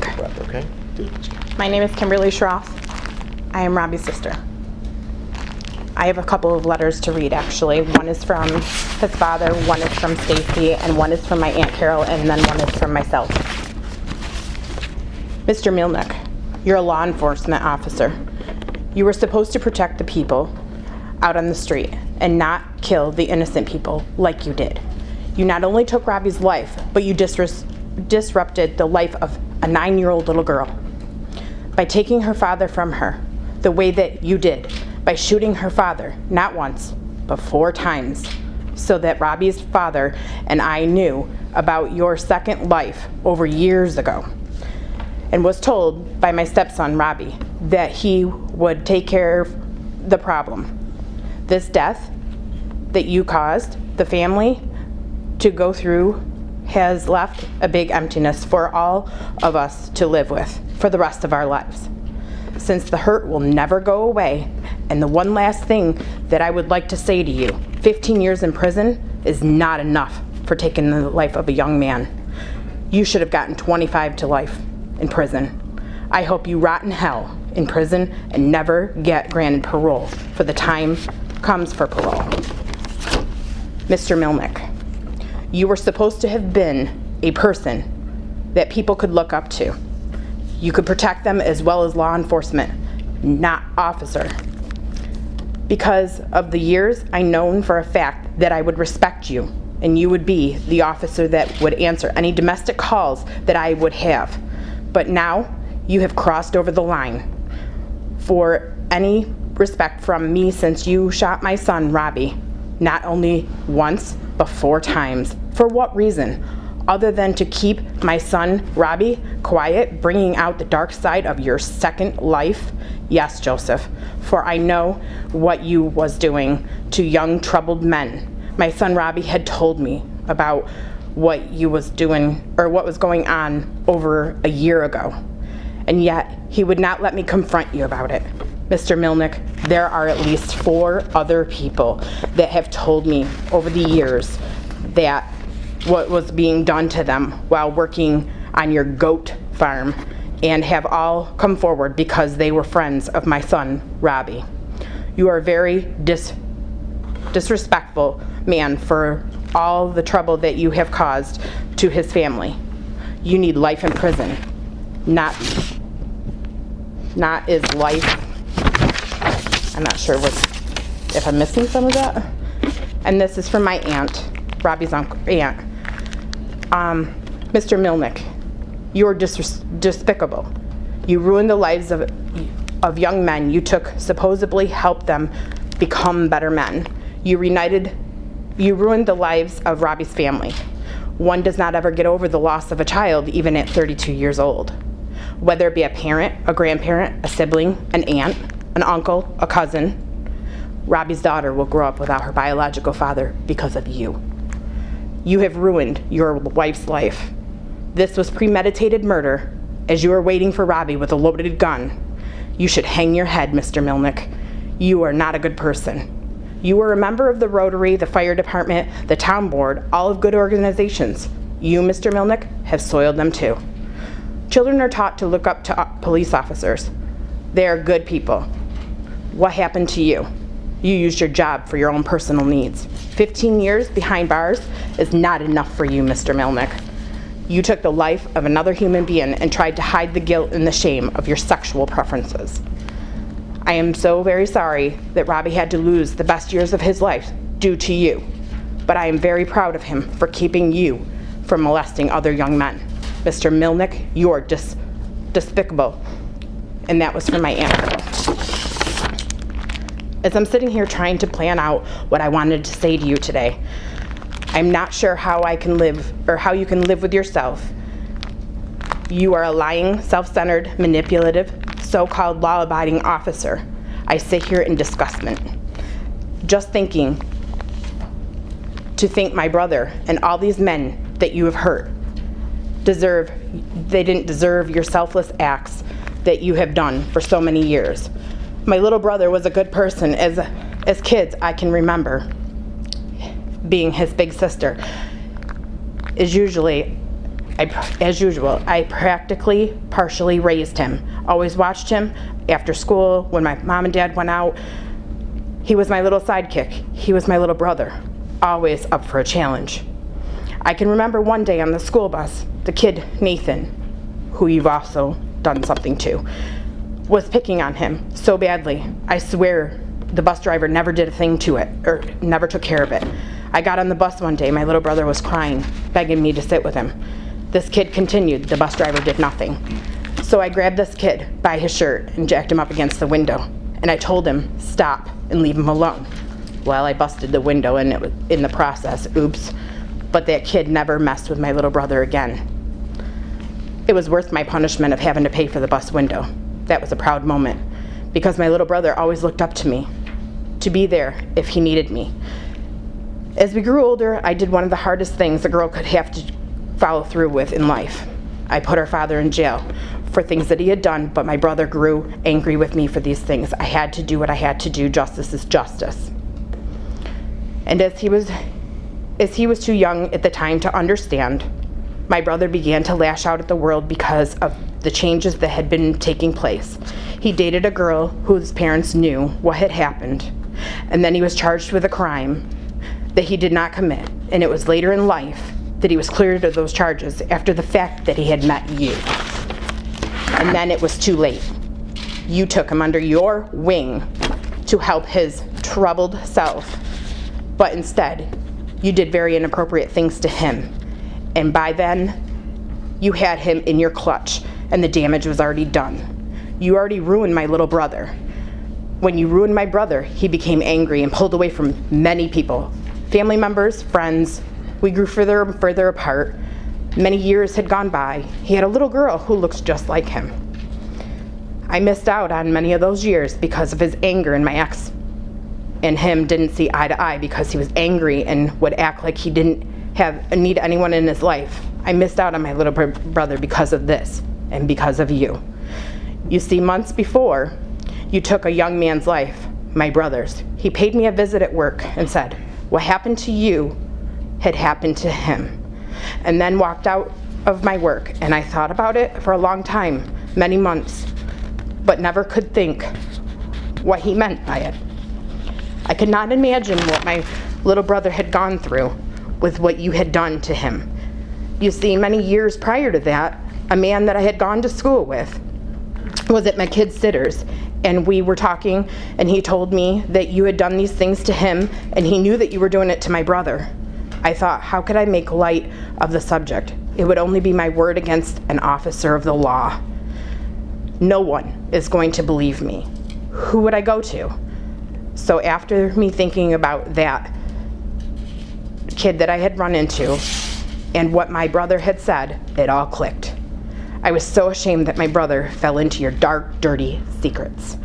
take a breath, okay? My name is Kimberly Schroth. I am Robbie's sister. I have a couple of letters to read, actually. One is from his father, one is from Stacy, and one is from my Aunt Carol, and then one is from myself. Mr. Mylniec, you're a law enforcement officer. You were supposed to protect the people out on the street and not kill the innocent people like you did. You not only took Robbie's life, but you disrupted the life of a 9-year-old little girl by taking her father from her the way that you did, by shooting her father, not once, but 4 times, so that Robbie's father and I knew about your second life over years ago, and was told by my stepson, Robbie, that he would take care of the problem. This death that you caused the family to go through has left a big emptiness for all of us to live with for the rest of our lives. Since the hurt will never go away, and the one last thing that I would like to say to you, 15 years in prison is not enough for taking the life of a young man. You should have gotten 25 to life in prison. I hope you rot in hell in prison and never get granted parole for the time comes for parole. Mr. Mylniec, you were supposed to have been a person that people could look up to. You could protect them as well as law enforcement, not officer. Because of the years, I known for a fact that I would respect you, and you would be the officer that would answer any domestic calls that I would have. But now, you have crossed over the line. For any respect from me since you shot my son, Robbie, not only once, but 4 times. For what reason? Other than to keep my son, Robbie, quiet, bringing out the dark side of your second life? Yes, Joseph, for I know what you was doing to young troubled men. My son, Robbie, had told me about what you was doing, or what was going on over a year ago. And yet, he would not let me confront you about it. Mr. Mylniec, there are at least 4 other people that have told me over the years that what was being done to them while working on your goat farm, and have all come forward because they were friends of my son, Robbie. You are a very disrespectful man for all the trouble that you have caused to his family. You need life in prison, not is life. I'm not sure if I'm missing some of that. And this is from my aunt, Robbie's aunt. Mr. Mylniec, you are despicable. You ruined the lives of young men you took supposedly helped them become better men. You ruined the lives of Robbie's family. One does not ever get over the loss of a child, even at 32 years old. Whether it be a parent, a grandparent, a sibling, an aunt, an uncle, a cousin, Robbie's daughter will grow up without her biological father because of you. You have ruined your wife's life. This was premeditated murder, as you are waiting for Robbie with a loaded gun. You should hang your head, Mr. Mylniec. You are not a good person. You were a member of the Rotary, the fire department, the town board, all of good organizations. You, Mr. Mylniec, have soiled them too. Children are taught to look up to police officers. They are good people. What happened to you? You used your job for your own personal needs. 15 years behind bars is not enough for you, Mr. Mylniec. You took the life of another human being and tried to hide the guilt and the shame of your sexual preferences. I am so very sorry that Robbie had to lose the best years of his life due to you, but I am very proud of him for keeping you from molesting other young men. Mr. Mylniec, you are despicable. And that was from my aunt. As I'm sitting here trying to plan out what I wanted to say to you today, I'm not sure how I can live, or how you can live with yourself. You are a lying, self-centered, manipulative, so-called law-abiding officer. I sit here in disgustment. Just thinking to think my brother and all these men that you have hurt they didn't deserve your selfless acts that you have done for so many years. My little brother was a good person. As kids, I can remember being his big sister. Is usually As usual, I practically partially raised him. Always watched him after school, when my mom and dad went out. He was my little sidekick. He was my little brother, always up for a challenge. I can remember one day on the school bus, the kid, Nathan, who you've also done something to, was picking on him so badly. I swear the bus driver never did a thing to it, or never took care of it. I got on the bus one day, my little brother was crying, begging me to sit with him. This kid continued, the bus driver did nothing. So I grabbed this kid by his shirt and jacked him up against the window, and I told him, stop and leave him alone. Well, I busted the window and it was in the process, oops. But that kid never messed with my little brother again. It was worth my punishment of having to pay for the bus window. That was a proud moment, because my little brother always looked up to me, to be there if he needed me. As we grew older, I did one of the hardest things a girl could have to follow through with in life. I put our father in jail for things that he had done, but my brother grew angry with me for these things. I had to do what I had to do. Justice is justice. And as he was too young at the time to understand, my brother began to lash out at the world because of the changes that had been taking place. He dated a girl whose parents knew what had happened, and then he was charged with a crime that he did not commit, and it was later in life that he was cleared of those charges after the fact that he had met you. And then it was too late. You took him under your wing to help his troubled self, but instead, you did very inappropriate things to him. And by then, you had him in your clutch, and the damage was already done. You already ruined my little brother. When you ruined my brother, he became angry and pulled away from many people. Family members, friends. We grew further and further apart. Many years had gone by. He had a little girl who looks just like him. I missed out on many of those years because of his anger, and my ex and him didn't see eye to eye because he was angry and would act like he didn't need anyone in his life. I missed out on my little brother because of this and because of you. You see, months before, you took a young man's life, my brother's. He paid me a visit at work and said, what happened to you had happened to him. And then walked out of my work, and I thought about it for a long time, many months, but never could think what he meant by it. I could not imagine what my little brother had gone through with what you had done to him. You see, many years prior to that, a man that I had gone to school with was at my kid's sitters, and we were talking, and he told me that you had done these things to him, and he knew that you were doing it to my brother. I thought, how could I make light of the subject? It would only be my word against an officer of the law. No one is going to believe me. Who would I go to? So after me thinking about that kid that I had run into and what my brother had said, it all clicked. I was so ashamed that my brother fell into your dark, dirty secrets.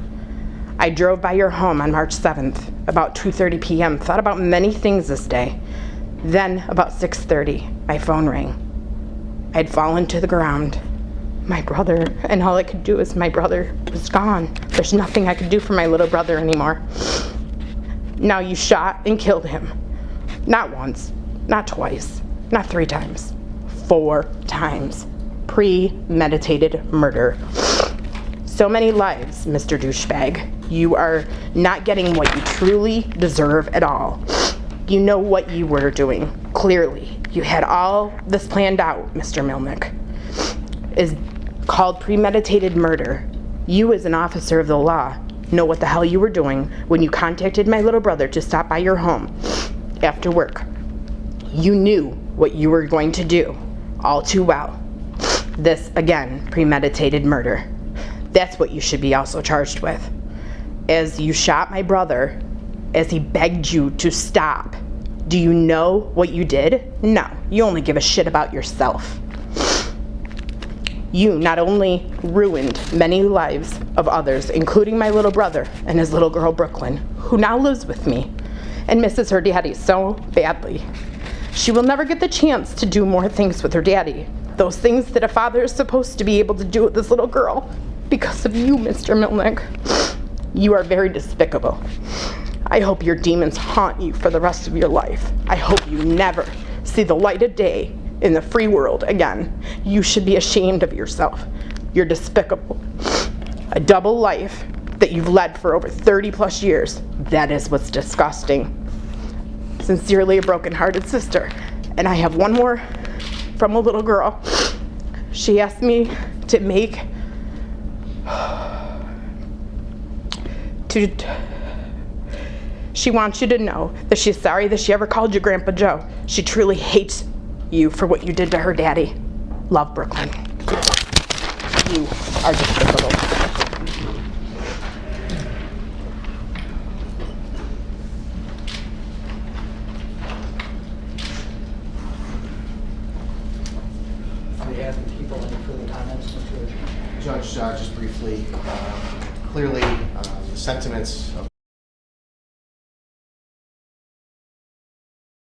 I drove by your home on March 7th, about 2:30 p.m., thought about many things this day. Then, about 6:30, my phone rang. I had fallen to the ground. My brother, and all I could do is my brother was gone. There's nothing I could do for my little brother anymore. Now you shot and killed him. Not once, not twice, not 3 times, 4 times. Premeditated murder. So many lives, Mr. Douchebag. You are not getting what you truly deserve at all. You know what you were doing, clearly. You had all this planned out, Mr. Mylniec. Is called premeditated murder. You, as an officer of the law, know what the hell you were doing when you contacted my little brother to stop by your home after work. You knew what you were going to do all too well. This, again, premeditated murder. That's what you should be also charged with. As you shot my brother, as he begged you to stop, do you know what you did? No, you only give a shit about yourself. You not only ruined many lives of others, including my little brother and his little girl, Brooklyn, who now lives with me and misses her daddy so badly. She will never get the chance to do more things with her daddy. Those things that a father is supposed to be able to do with this little girl. Because of you, Mr. Mylniec. You are very despicable. I hope your demons haunt you for the rest of your life. I hope you never see the light of day in the free world again. You should be ashamed of yourself. You're despicable. A double life that you've led for over 30 plus years. That is what's disgusting. Sincerely, a broken-hearted sister. And I have one more from a little girl. She asked me to make, she wants you to know that she's sorry that she ever called you Grandpa Joe. She truly hates you for what you did to her daddy. Love, Brooklyn. You are despicable. Judge, just briefly, clearly the sentiments of